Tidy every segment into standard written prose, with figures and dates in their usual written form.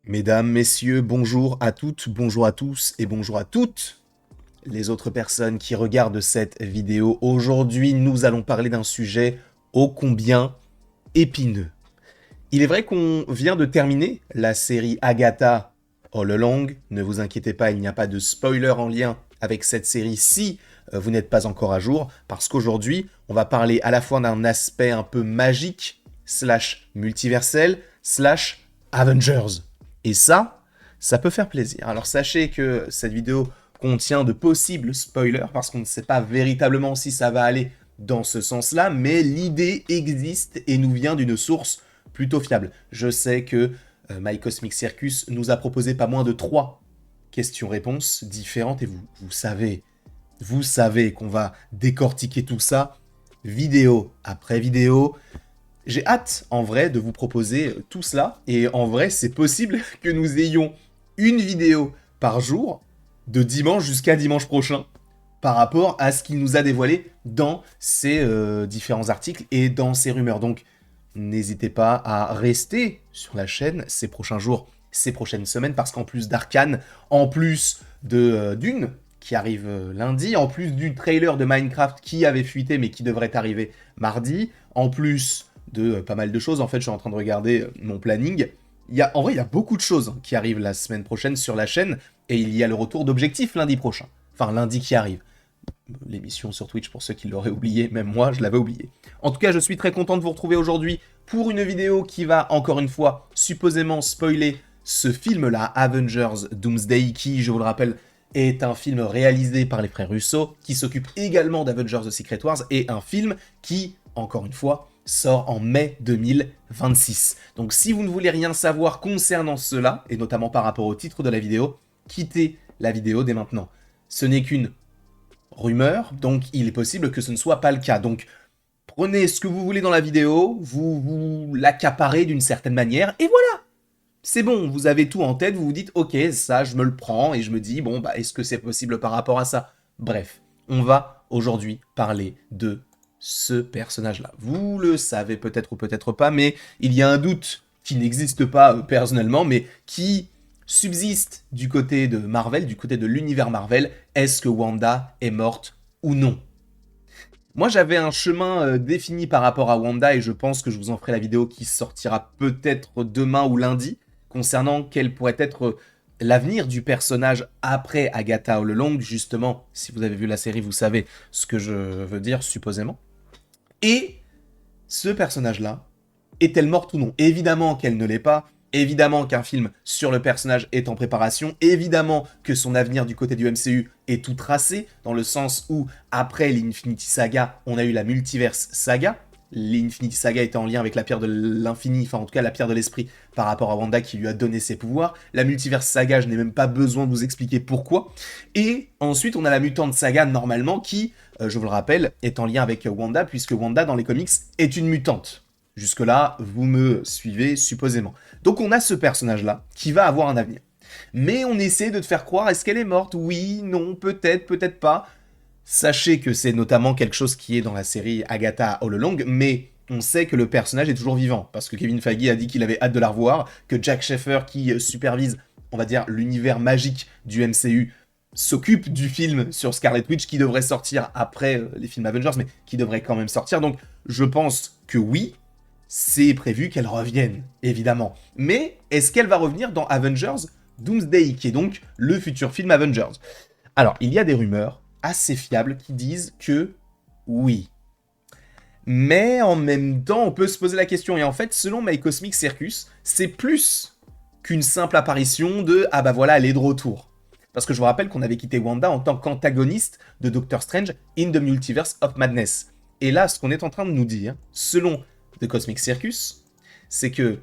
Mesdames, messieurs, bonjour à toutes, bonjour à tous et bonjour à toutes les autres personnes qui regardent cette vidéo. Aujourd'hui, nous allons parler d'un sujet ô combien épineux. Il est vrai qu'on vient de terminer la série Agatha All Along. Ne vous inquiétez pas, il n'y a pas de spoiler en lien avec cette série si vous n'êtes pas encore à jour, parce qu'aujourd'hui, on va parler à la fois d'un aspect un peu magique, slash multiversel, slash Avengers. Et ça peut faire plaisir. Alors sachez que cette vidéo contient de possibles spoilers, parce qu'on ne sait pas véritablement si ça va aller dans ce sens-là, mais l'idée existe et nous vient d'une source plutôt fiable. Je sais que My Cosmic Circus nous a proposé pas moins de 3 questions-réponses différentes, et vous savez qu'on va décortiquer tout ça, vidéo après vidéo. J'ai hâte, en vrai, de vous proposer tout cela, et en vrai, c'est possible que nous ayons une vidéo par jour, de dimanche jusqu'à dimanche prochain, par rapport à ce qu'il nous a dévoilé dans ces différents articles et dans ces rumeurs. Donc, n'hésitez pas à rester sur la chaîne ces prochains jours, ces prochaines semaines, parce qu'en plus d'Arcane, en plus de Dune, qui arrive lundi, en plus du trailer de Minecraft qui avait fuité mais qui devrait arriver mardi, en plus de pas mal de choses, en fait je suis en train de regarder mon planning, en vrai il y a beaucoup de choses qui arrivent la semaine prochaine sur la chaîne, et il y a le retour d'Objectif lundi prochain, enfin lundi qui arrive. L'émission sur Twitch pour ceux qui l'auraient oublié, même moi je l'avais oublié. En tout cas, je suis très content de vous retrouver aujourd'hui pour une vidéo qui va, encore une fois, supposément spoiler ce film-là, Avengers Doomsday, qui, je vous le rappelle, est un film réalisé par les frères Russo, qui s'occupe également d'Avengers The Secret Wars, et un film qui, encore une fois, sort en mai 2026. Donc si vous ne voulez rien savoir concernant cela, et notamment par rapport au titre de la vidéo, quittez la vidéo dès maintenant. Ce n'est qu'une rumeur, donc il est possible que ce ne soit pas le cas. Donc prenez ce que vous voulez dans la vidéo, vous l'accaparez d'une certaine manière, et voilà. C'est bon, vous avez tout en tête, vous vous dites, ok, ça, je me le prends, et je me dis, bon, bah, est-ce que c'est possible par rapport à ça? Bref, on va aujourd'hui parler de ce personnage-là. Vous le savez peut-être ou peut-être pas, mais il y a un doute qui n'existe pas personnellement, mais qui subsiste du côté de Marvel, du côté de l'univers Marvel. Est-ce que Wanda est morte ou non? Moi, j'avais un chemin défini par rapport à Wanda, et je pense que je vous en ferai la vidéo qui sortira peut-être demain ou lundi, concernant quel pourrait être l'avenir du personnage après Agatha All Along. Justement, si vous avez vu la série, vous savez ce que je veux dire, supposément. Et ce personnage-là, est-elle morte ou non? Évidemment qu'elle ne l'est pas. Évidemment qu'un film sur le personnage est en préparation, évidemment que son avenir du côté du MCU est tout tracé, dans le sens où, après l'Infinity Saga, on a eu la Multiverse Saga. L'Infinity Saga était en lien avec la pierre de l'infini, enfin en tout cas la pierre de l'esprit, par rapport à Wanda qui lui a donné ses pouvoirs. La Multiverse Saga, je n'ai même pas besoin de vous expliquer pourquoi. Et ensuite, on a la Mutant Saga, normalement, qui, je vous le rappelle, est en lien avec Wanda, puisque Wanda, dans les comics, est une mutante. Jusque-là, vous me suivez supposément. Donc on a ce personnage-là qui va avoir un avenir. Mais on essaie de te faire croire, est-ce qu'elle est morte? Oui, non, peut-être, peut-être pas. Sachez que c'est notamment quelque chose qui est dans la série Agatha All Along, mais on sait que le personnage est toujours vivant, parce que Kevin Feige a dit qu'il avait hâte de la revoir, que Jack Sheffer, qui supervise, on va dire, l'univers magique du MCU, s'occupe du film sur Scarlet Witch, qui devrait sortir après les films Avengers, mais qui devrait quand même sortir. Donc je pense que oui, c'est prévu qu'elle revienne, évidemment. Mais est-ce qu'elle va revenir dans Avengers Doomsday, qui est donc le futur film Avengers? Alors, il y a des rumeurs assez fiables qui disent que oui. Mais en même temps, on peut se poser la question. Et en fait, selon My Cosmic Circus, c'est plus qu'une simple apparition de « Ah bah voilà, elle est de retour ». Parce que je vous rappelle qu'on avait quitté Wanda en tant qu'antagoniste de Doctor Strange in the Multiverse of Madness. Et là, ce qu'on est en train de nous dire, selon The Cosmic Circus, c'est que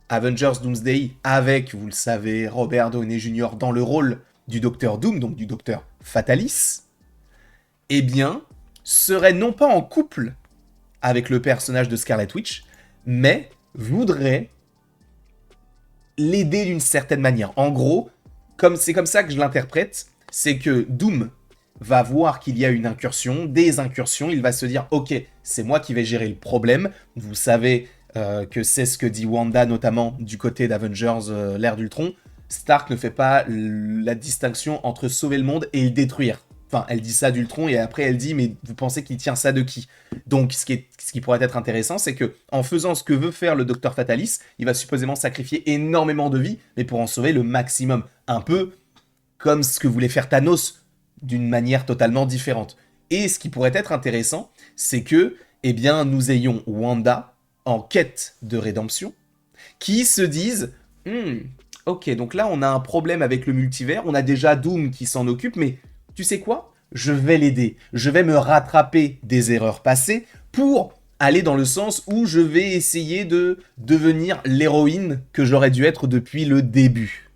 Avengers Doomsday, avec, vous le savez, Robert Downey Jr. dans le rôle du Docteur Doom, donc du Docteur Fatalis, eh bien, serait non pas en couple avec le personnage de Scarlet Witch, mais voudrait l'aider d'une certaine manière. En gros, c'est comme ça que je l'interprète, c'est que Doom va voir qu'il y a une incursion, des incursions, il va se dire « Ok, c'est moi qui vais gérer le problème. » Vous savez que c'est ce que dit Wanda, notamment du côté d'Avengers, l'ère d'Ultron. Stark ne fait pas la distinction entre sauver le monde et le détruire. Enfin, elle dit ça d'Ultron et après elle dit mais vous pensez qu'il tient ça de qui? Donc ce qui pourrait être intéressant, c'est que en faisant ce que veut faire le Docteur Fatalis, il va supposément sacrifier énormément de vies, mais pour en sauver le maximum. Un peu comme ce que voulait faire Thanos, d'une manière totalement différente. Et ce qui pourrait être intéressant, c'est que, eh bien, nous ayons Wanda en quête de rédemption, qui se disent ok, donc là on a un problème avec le multivers, on a déjà Doom qui s'en occupe, mais tu sais quoi? Je vais l'aider, je vais me rattraper des erreurs passées pour aller dans le sens où je vais essayer de devenir l'héroïne que j'aurais dû être depuis le début.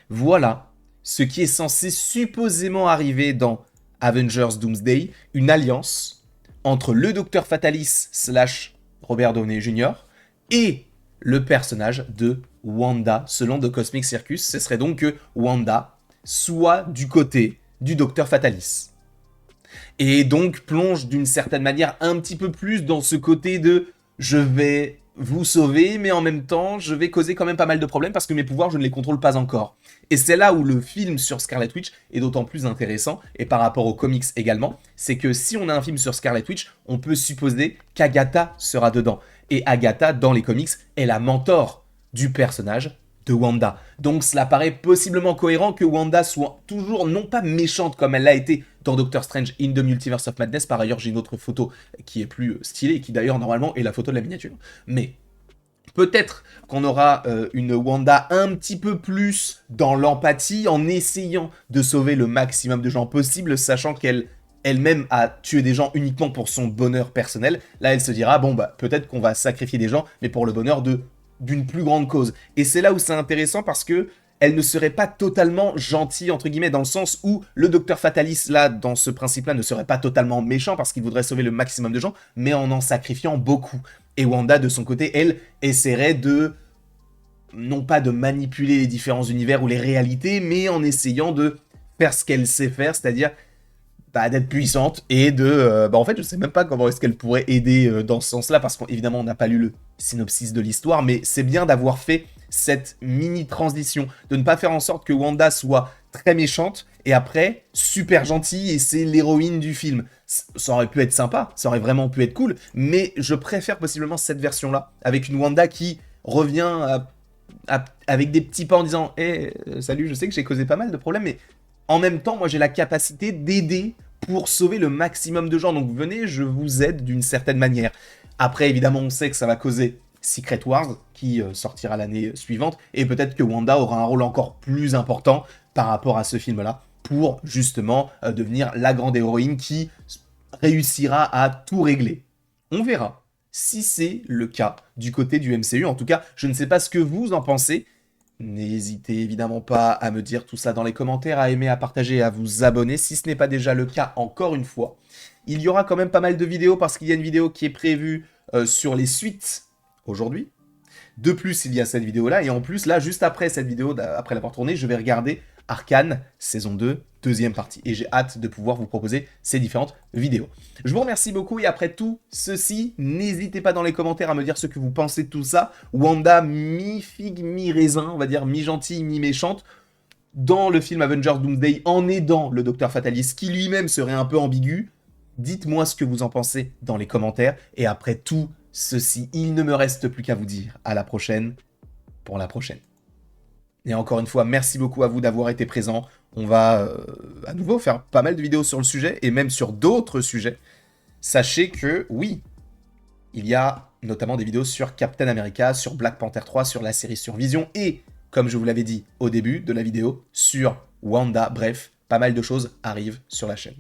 Voilà ce qui est censé supposément arriver dans Avengers Doomsday, une alliance entre le Docteur Fatalis / Robert Downey Jr. et le personnage de Wanda, selon The Cosmic Circus. Ce serait donc que Wanda soit du côté du Docteur Fatalis. Et donc plonge d'une certaine manière un petit peu plus dans ce côté de je vais vous sauver, mais en même temps, je vais causer quand même pas mal de problèmes parce que mes pouvoirs, je ne les contrôle pas encore. Et c'est là où le film sur Scarlet Witch est d'autant plus intéressant, et par rapport aux comics également, c'est que si on a un film sur Scarlet Witch, on peut supposer qu'Agatha sera dedans. Et Agatha, dans les comics, est la mentor du personnage de Wanda. Donc cela paraît possiblement cohérent que Wanda soit toujours non pas méchante comme elle l'a été dans Doctor Strange in the Multiverse of Madness. Par ailleurs, j'ai une autre photo qui est plus stylée et qui d'ailleurs normalement est la photo de la miniature. Mais peut-être qu'on aura une Wanda un petit peu plus dans l'empathie en essayant de sauver le maximum de gens possible, sachant qu'elle elle-même a tué des gens uniquement pour son bonheur personnel. Là, elle se dira, bon, bah, peut-être qu'on va sacrifier des gens, mais pour le bonheur d'une plus grande cause. Et c'est là où c'est intéressant parce que elle ne serait pas totalement gentille, entre guillemets, dans le sens où le Docteur Fatalis, là, dans ce principe-là, ne serait pas totalement méchant parce qu'il voudrait sauver le maximum de gens, mais en sacrifiant beaucoup. Et Wanda, de son côté, elle, essaierait non pas de manipuler les différents univers ou les réalités, mais en essayant de faire ce qu'elle sait faire, c'est-à-dire d'être puissante et en fait, je sais même pas comment est-ce qu'elle pourrait aider dans ce sens-là, parce qu'évidemment, on n'a pas lu le synopsis de l'histoire, mais c'est bien d'avoir fait cette mini-transition, de ne pas faire en sorte que Wanda soit très méchante, et après, super gentille, et c'est l'héroïne du film. Ça aurait pu être sympa, ça aurait vraiment pu être cool, mais je préfère possiblement cette version-là, avec une Wanda qui revient avec des petits pas en disant « salut, je sais que j'ai causé pas mal de problèmes, mais en même temps, moi j'ai la capacité d'aider pour sauver le maximum de gens, donc venez, je vous aide d'une certaine manière. » Après, évidemment, on sait que ça va causer Secret Wars, qui sortira l'année suivante, et peut-être que Wanda aura un rôle encore plus important par rapport à ce film-là, pour justement devenir la grande héroïne qui réussira à tout régler. On verra si c'est le cas du côté du MCU. En tout cas, je ne sais pas ce que vous en pensez. N'hésitez évidemment pas à me dire tout ça dans les commentaires, à aimer, à partager et à vous abonner si ce n'est pas déjà le cas encore une fois. Il y aura quand même pas mal de vidéos parce qu'il y a une vidéo qui est prévue sur les suites aujourd'hui. De plus, il y a cette vidéo-là et en plus, là, juste après cette vidéo, après l'avoir tournée, je vais regarder Arcane, saison 2, deuxième partie. Et j'ai hâte de pouvoir vous proposer ces différentes vidéos. Je vous remercie beaucoup et après tout ceci, n'hésitez pas dans les commentaires à me dire ce que vous pensez de tout ça. Wanda, mi-figue, mi-raisin, on va dire mi-gentille, mi-méchante, dans le film Avengers Doomsday, en aidant le Docteur Fatalis, qui lui-même serait un peu ambigu. Dites-moi ce que vous en pensez dans les commentaires. Et après tout ceci, il ne me reste plus qu'à vous dire à la prochaine pour la prochaine. Et encore une fois, merci beaucoup à vous d'avoir été présents. On va à nouveau faire pas mal de vidéos sur le sujet, et même sur d'autres sujets. Sachez que, oui, il y a notamment des vidéos sur Captain America, sur Black Panther 3, sur la série sur Vision, et, comme je vous l'avais dit au début de la vidéo, sur Wanda. Bref, pas mal de choses arrivent sur la chaîne.